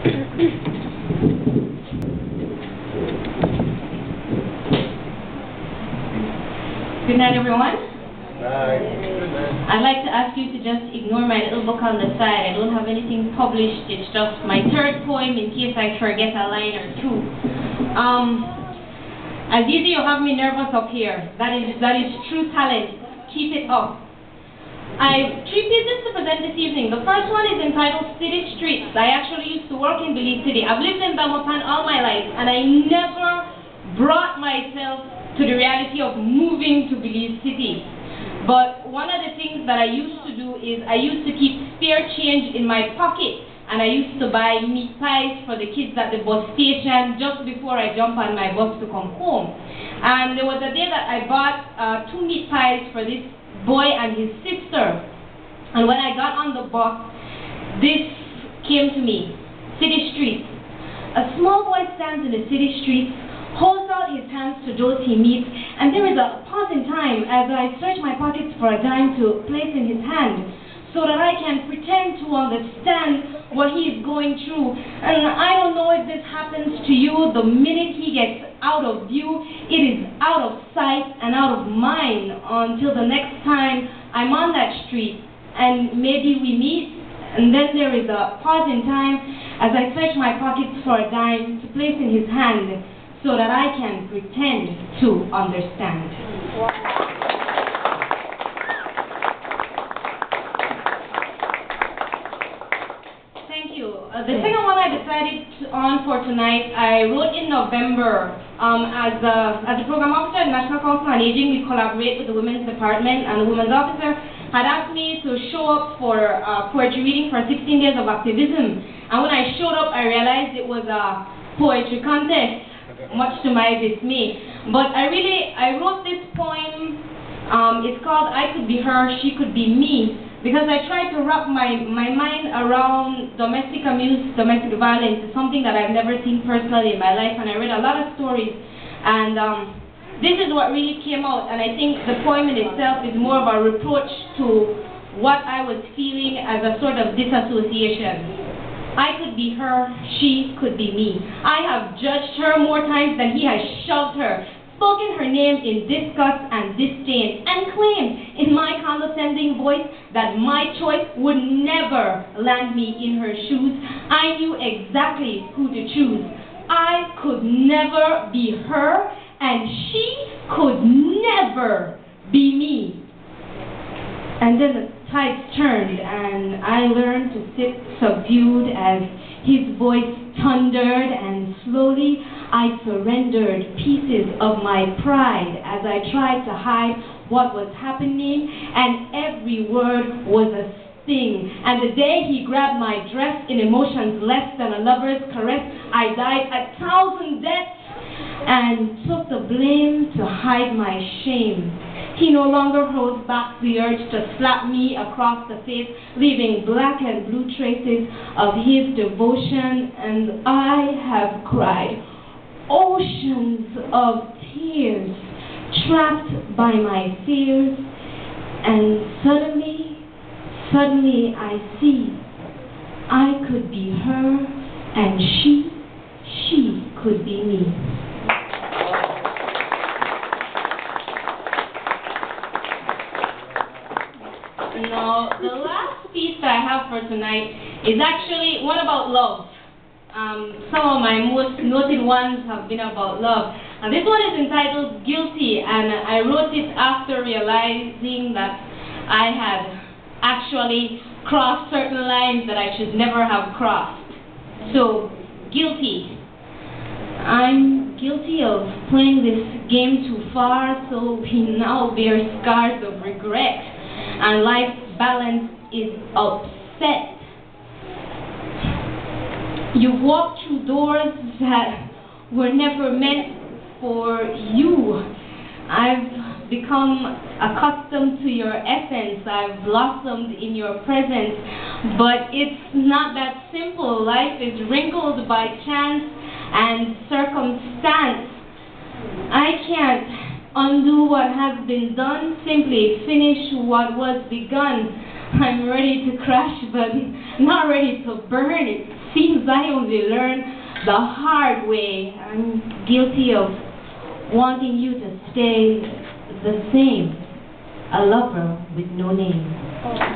Good night, everyone. Bye. I'd like to ask you to just ignore my little book on the side. I don't have anything published. It's just my third poem in case I forget a line or two. As usual, you have me nervous up here. That is true talent. Keep it up. I have 3 pieces to present this evening. The first one is entitled City Streets. I actually used to work in Bliss City. I've lived in Belmopan all my life, and I never brought myself to the reality of moving to Bliss City. But one of the things that I used to do is I used to keep spare change in my pocket, and I used to buy meat pies for the kids at the bus station just before I jump on my bus to come home. And there was a day that I bought 2 meat pies for this boy and his sister. And when I got on the bus, this came to me. City streets. A small boy stands in the city streets, holds out his hands to those he meets, and there is a pause in time as I search my pockets for a dime to place in his hand, so that I can pretend to understand what he is going through. And I don't know if this happens to you. The minute he gets out of view, it is out of sight and out of mind until the next time I'm on that street and maybe we meet. And then there is a pause in time as I search my pockets for a dime to place in his hand so that I can pretend to understand. The second one I decided on for tonight, I wrote in November. As a program officer at the National Council on Aging, we collaborate with the Women's Department, and the Women's Officer had asked me to show up for poetry reading for 16 days of activism. And when I showed up, I realized it was a poetry contest, much to my dismay. But I wrote this poem. It's called I Could Be Her, She Could Be Me, because I tried to wrap my mind around domestic abuse, domestic violence. It's something that I've never seen personally in my life, and I read a lot of stories. And this is what really came out, and I think the poem in itself is more of a reproach to what I was feeling as a sort of disassociation. I could be her, she could be me. I have judged her more times than he has shoved her, spoken her name in disgust and disdain, and claimed in my condescending voice that my choice would never land me in her shoes. I knew exactly who to choose. I could never be her, and she could never be me. And then the tides turned, and I learned to sit subdued as his voice thundered, and slowly I surrendered pieces of my pride as I tried to hide what was happening, and every word was a sting. And the day he grabbed my dress in emotions less than a lover's caress, I died 1,000 deaths and took the blame to hide my shame. He no longer holds back the urge to slap me across the face, leaving black and blue traces of his devotion, and I have cried oceans of tears, trapped by my fears, and suddenly I see I could be her, and she could be me. Now, the last piece that I have for tonight is actually one about love. Some of my most noted ones have been about love. And this one is entitled Guilty, and I wrote it after realizing that I had actually crossed certain lines that I should never have crossed. So, guilty. I'm guilty of playing this game too far, so we now bear scars of regret, and life's balance is upset. You've walked through doors that were never meant for you. I've become accustomed to your essence. I've blossomed in your presence. But it's not that simple. Life is wrinkled by chance and circumstance. I can't undo what has been done, simply finish what was begun. I'm ready to crash, but not ready to burn. It seems I only learned the hard way. I'm guilty of wanting you to stay the same, a lover with no name.